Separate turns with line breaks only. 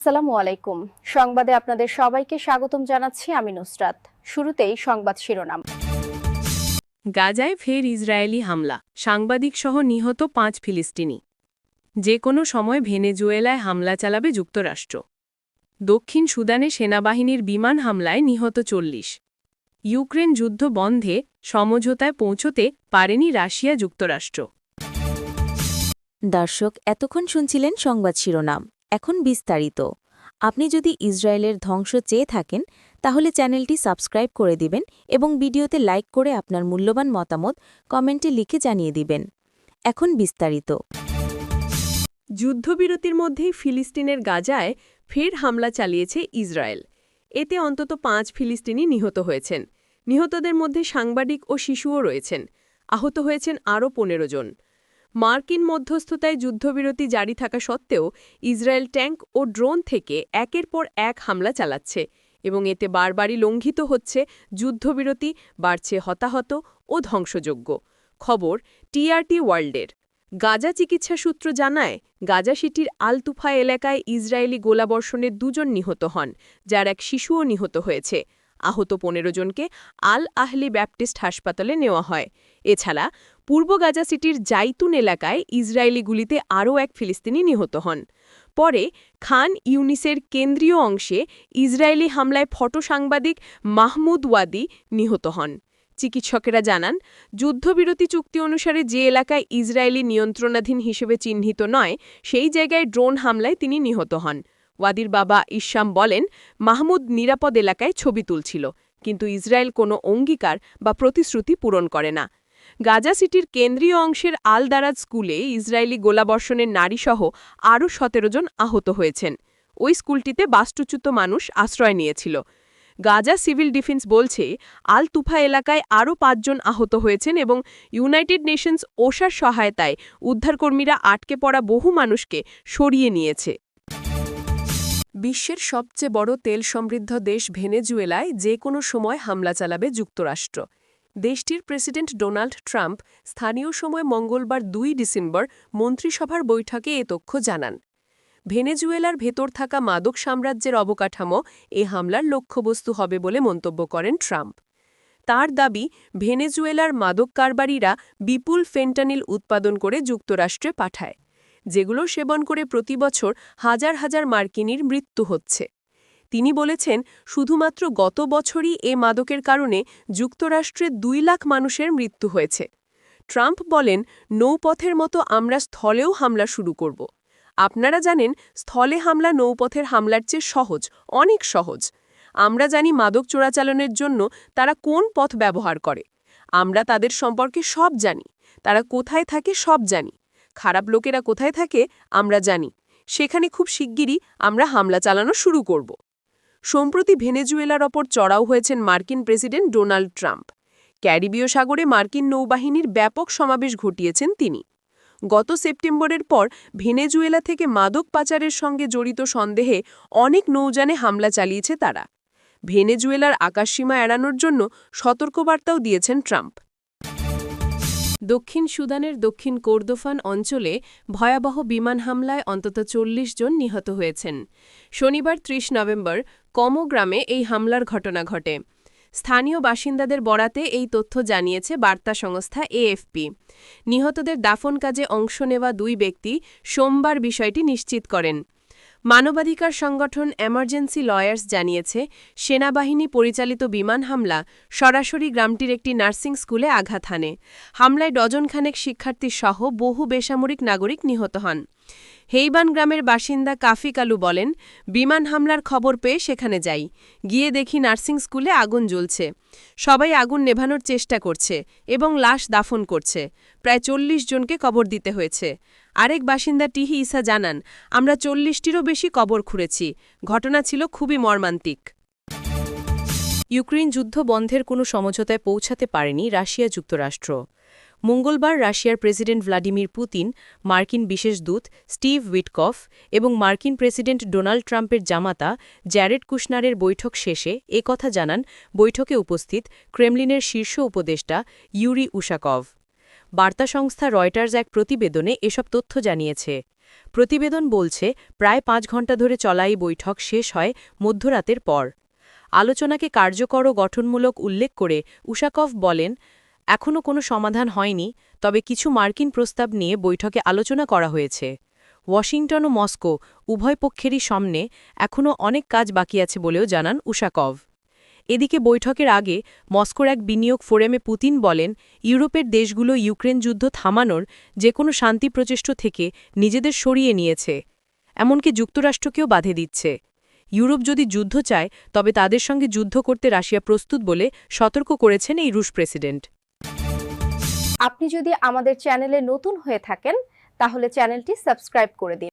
আসসালামু আলাইকুম। সংবাদে আপনাদের সবাইকে স্বাগতম জানাচ্ছি আমি নুসরাত। শুরুতেই সংবাদ শিরোনাম।
গাজায় ফের ইসরায়েলি হামলা, সাংবাদিকসহ নিহত ৫ ফিলিস্তিনি। যে কোনো সময় ভেনেজুয়েলায় হামলা চালাবে যুক্তরাষ্ট্র। দক্ষিণ সুদানে সেনাবাহিনীর বিমান হামলায় নিহত ৪০। ইউক্রেন যুদ্ধ বন্ধে সমঝোতায় পৌঁছতে পারেনি রাশিয়া যুক্তরাষ্ট্র।
দর্শক, এতক্ষণ শুনছিলেন সংবাদ শিরোনাম। এখন বিস্তারিত। আপনি যদি ইসরায়েলের ধ্বংস চেয়ে থাকেন তাহলে চ্যানেলটি সাবস্ক্রাইব করে দিবেন এবং ভিডিওতে লাইক করে আপনার মূল্যবান মতামত কমেন্টে লিখে জানিয়ে দিবেন। এখন বিস্তারিত।
যুদ্ধবিরতির মধ্যেই ফিলিস্তিনের গাজায় ফের হামলা চালিয়েছে ইসরায়েল। এতে অন্তত ৫ ফিলিস্তিনি নিহত হয়েছেন। নিহতদের মধ্যে সাংবাদিক ও শিশুও রয়েছেন। আহত হয়েছেন আরও ১৫ জন। মার্কিন মধ্যস্থতায় যুদ্ধবিরতি জারি থাকা সত্ত্বেও ইসরায়েল ট্যাঙ্ক ও ড্রোন থেকে একের পর এক হামলা চালাচ্ছে এবং এতে বারবারই লঙ্ঘিত হচ্ছে যুদ্ধবিরতি, বাড়ছে হতাহত ও ধ্বংসযজ্ঞ। খবর টিআরটি ওয়ার্ল্ডের। গাজা চিকিৎসা সূত্র জানায়, গাজা সিটির আল-তুফা এলাকায় ইসরায়েলি গোলাবর্ষণে ২ জন নিহত হন, যার এক শিশুও নিহত হয়েছে। আহত ১৫ জনকে আল আহলি ব্যাপটিস্ট হাসপাতালে নেওয়া হয়। এছাড়া পূর্ব গাজা সিটির জাইতুন এলাকায় ইসরায়েলি গুলিতে আরও এক ফিলিস্তিনি নিহত হন। পরে খান ইউনিসের কেন্দ্রীয় অংশে ইসরায়েলি হামলায় ফটো সাংবাদিক মাহমুদ ওয়াদি নিহত হন। চিকিৎসকেরা জানান, যুদ্ধবিরতি চুক্তি অনুসারে যে এলাকায় ইসরায়েলি নিয়ন্ত্রণাধীন হিসেবে চিহ্নিত নয়, সেই জায়গায় ড্রোন হামলায় তিনি নিহত হন। ওয়াদির বাবা ইসাম বলেন, মাহমুদ নিরাপদ এলাকায় ছবি তুলছিল, কিন্তু ইসরায়েল কোনো অঙ্গীকার বা প্রতিশ্রুতি পূরণ করে না। গাজা সিটির কেন্দ্রীয় অংশের আল দারাজ স্কুলে ইসরায়েলি গোলাবর্ষণের নারীসহ আরও ১৭ জন আহত হয়েছেন। ওই স্কুলটিতে বাস্তুচ্যুত মানুষ আশ্রয় নিয়েছিল। গাজা সিভিল ডিফেন্স বলছে, আল তুফা এলাকায় আরও ৫ জন আহত হয়েছেন এবং ইউনাইটেড নেশনস ওশার সহায়তায় উদ্ধারকর্মীরা আটকে পড়া বহু মানুষকে সরিয়ে নিয়েছে। বিশ্বের সবচেয়ে বড় তেল সমৃদ্ধ দেশ ভেনেজুয়েলায় যে কোনো সময় হামলা চালাবে যুক্তরাষ্ট্র। দেশটির প্রেসিডেন্ট ডোনাল্ড ট্রাম্প স্থানীয় সময় মঙ্গলবার ২ ডিসেম্বর মন্ত্রিসভার বৈঠকে এ তথ্য জানান। ভেনেজুয়েলার ভেতর থাকা মাদক সাম্রাজ্যের অবকাঠামো এ হামলার লক্ষ্যবস্তু হবে বলে মন্তব্য করেন ট্রাম্প। তার দাবি, ভেনেজুয়েলার মাদক কারবারিরা বিপুল ফেন্টানিল উৎপাদন করে যুক্তরাষ্ট্রে পাঠায়, যেগুলো সেবন করে প্রতি বছর হাজার হাজার মার্কিনীর মৃত্যু হচ্ছে। তিনি বলেছেন, শুধুমাত্র গত বছরই এ মাদকের কারণে যুক্তরাষ্ট্রে ২ লাখ মানুষের মৃত্যু হয়েছে। ট্রাম্প বলেন, নৌপথের মতো আমরা স্থলেও হামলা শুরু করব। আপনারা জানেন, স্থলে হামলা নৌপথের হামলার চেয়ে সহজ, অনেক সহজ। আমরা জানি মাদক চোরাচালানের জন্য তারা কোন পথ ব্যবহার করে। আমরা তাদের সম্পর্কে সব জানি। তারা কোথায় থাকে সব জানি। খারাপ লোকেরা কোথায় থাকে আমরা জানি। সেখানে খুব শিগগিরই আমরা হামলা চালানো শুরু করব। সম্প্রতি ভেনেজুয়েলার ওপর চড়াও হয়েছেন মার্কিন প্রেসিডেন্ট ডোনাল্ড ট্রাম্প। ক্যারিবীয় সাগরে মার্কিন নৌবাহিনীর ব্যাপক সমাবেশ ঘটিয়েছেন তিনি। গত সেপ্টেম্বরের পর ভেনেজুয়েলা থেকে মাদক পাচারের সঙ্গে জড়িত সন্দেহে অনেক নৌযানে হামলা চালিয়েছে তারা। ভেনেজুয়েলার আকাশসীমা এড়ানোর জন্য সতর্কবার্তাও দিয়েছেন ট্রাম্প। দক্ষিণ সুদানের দক্ষিণ কোর্দোফান অঞ্চলে ভয়াবহ বিমান হামলায় অন্তত ৪০ জন নিহত হয়েছেন। শনিবার ৩০ নভেম্বর কমো গ্রামে এই হামলার ঘটনা ঘটে। স্থানীয় বাসিন্দাদের বরাতে এই তথ্য জানিয়েছে বার্তা সংস্থা এএফপি। নিহতদের দাফন কাজে অংশ নেওয়া ২ ব্যক্তি সোমবার বিষয়টি নিশ্চিত করেন। মানবাধিকার সংগঠন এমার্জেন্সি লয়ার্স জানিয়েছে, সেনাবাহিনী পরিচালিত বিমান হামলা সরাসরি গ্রামটির একটি নার্সিং স্কুলে আঘাত হানে। হামলায় ডজনখানেক শিক্ষার্থীসহ বহু বেসামরিক নাগরিক নিহত হন। হেইবান গ্রামের বাসিন্দা কাফি কালু বলেন, বিমান হামলার খবর পেয়ে সেখানে যাই। গিয়ে দেখি নার্সিং স্কুলে আগুন জ্বলছে। সবাই আগুন নেভানোর চেষ্টা করছে এবং লাশ দাফন করছে। প্রায় ৪০ জনকে কবর দিতে হয়েছে। আরেক বাসিন্দা টিহি ইসা জানান, আমরা ৪০টিরও বেশি কবর খুঁড়েছি। ঘটনা ছিল খুবই মর্মান্তিক। ইউক্রেন যুদ্ধ বন্ধের কোনো সমঝোতায় পৌঁছাতে পারেনি রাশিয়া যুক্তরাষ্ট্র। মঙ্গলবার রাশিয়ার প্রেসিডেন্ট ভ্লাদিমির পুতিন, মার্কিন বিশেষ দূত স্টিভ উইটকফ এবং মার্কিন প্রেসিডেন্ট ডোনাল্ড ট্রাম্পের জামাতা জ্যারেড কুশনারের বৈঠক শেষে একথা জানান বৈঠকে উপস্থিত ক্রেমলিনের শীর্ষ উপদেষ্টা ইউরি উশাকভ। বার্তা সংস্থা রয়টার্স এক প্রতিবেদনে এসব তথ্য জানিয়েছে। প্রতিবেদন বলছে প্রায় 5 ঘণ্টা ধরে চলা এই বৈঠক শেষ হয় মধ্যরাতের পর। আলোচনাকে কার্যকর ও গঠনমূলক উল্লেখ করে উশাকভ বলেন, এখনও কোনো সমাধান হয়নি, তবে কিছু মার্কিন প্রস্তাব নিয়ে বৈঠকে আলোচনা করা হয়েছে। ওয়াশিংটন ও মস্কো উভয় পক্ষেরই সামনে এখনও অনেক কাজ বাকি আছে বলেও জানান উশাকভ। এদিকে বৈঠকের আগে মস্কোর এক বিনিয়োগ ফোরামে পুতিন বলেন, ইউরোপের দেশগুলো ইউক্রেন যুদ্ধ থামানোর যে কোনো শান্তি প্রচেষ্টা থেকে নিজেদের সরিয়ে নিয়েছে, এমনকি যুক্তরাষ্ট্রকেও বাধা দিচ্ছে। ইউরোপ যদি যুদ্ধ চায় তবে তাদের সঙ্গে যুদ্ধ করতে রাশিয়া প্রস্তুত বলে সতর্ক করেছেন এই রুশ প্রেসিডেন্ট।
আপনি যদি আমাদের চ্যানেলে নতুন হয়ে থাকেন তাহলে চ্যানেলটি সাবস্ক্রাইব করে দিন।